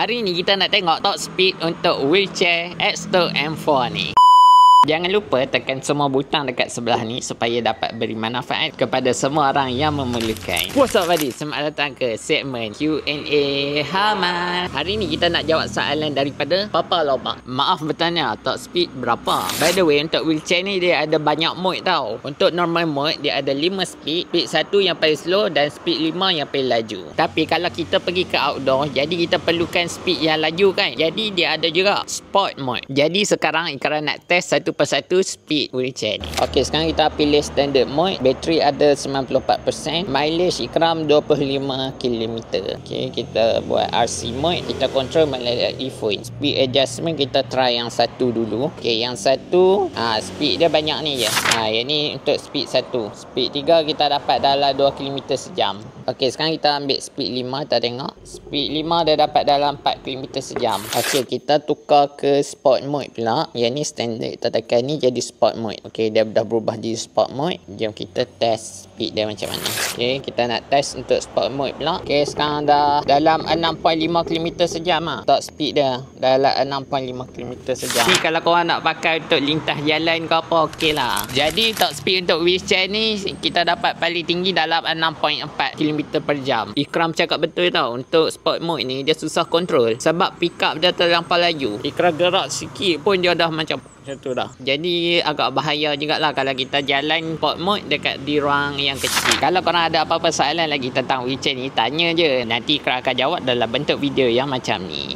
Hari ni kita nak tengok top speed untuk wheelchair X2 M4 ni. Jangan lupa tekan semua butang dekat sebelah ni supaya dapat beri manfaat kepada semua orang yang memerlukan. What's up buddy? Selamat datang ke segmen Q&A Haman. Hari ni kita nak jawab soalan daripada Papa Lobak. Maaf bertanya, top speed berapa? By the way, untuk wheelchair ni dia ada banyak mode tau. Untuk normal mode dia ada 5 speed. Speed 1 yang paling slow dan speed 5 yang paling laju. Tapi kalau kita pergi ke outdoor, jadi kita perlukan speed yang laju kan. Jadi dia ada juga sport mode. Jadi sekarang Ikram nak test satu persatu speed wheelchair ni. Okey, sekarang kita pilih standard mode. Bateri ada 94%. Mileage Ikram 25 km. Okey, kita buat RC mode. Kita control melalui phone. Speed adjustment kita try yang satu dulu. Okey, yang satu speed dia banyak ni je. Yang ni untuk speed 1. Speed 3 kita dapat dalam 2 km sejam. Okey, sekarang kita ambil speed 5. Kita tengok. Speed 5 dia dapat dalam 4 km sejam. Okey, kita tukar ke sport mode pula. Yang ni standard. Kita tekan ni jadi sport mode. Okey, dia dah berubah jadi sport mode. Jom kita test speed dia macam mana. Okey, kita nak test untuk sport mode pula. Okey, sekarang dah dalam 6.5 km sejam lah. Top speed dia dalam 6.5 km sejam. Ni kalau korang nak pakai untuk lintas jalan ke apa, okey lah. Jadi top speed untuk wheelchair ni kita dapat paling tinggi dalam 6.4 km per jam. Ikram cakap betul tau. Untuk sport mode ni dia susah kontrol sebab pick up dia terlampau laju. Ikram gerak sikit pun dia dah macam tu dah. Jadi agak bahaya jugalah kalau kita jalan sport mode dekat di ruang yang kecil. Kalau korang ada apa-apa soalan lagi tentang wheelchair ni, tanya je. Nanti Ikram akan jawab dalam bentuk video yang macam ni.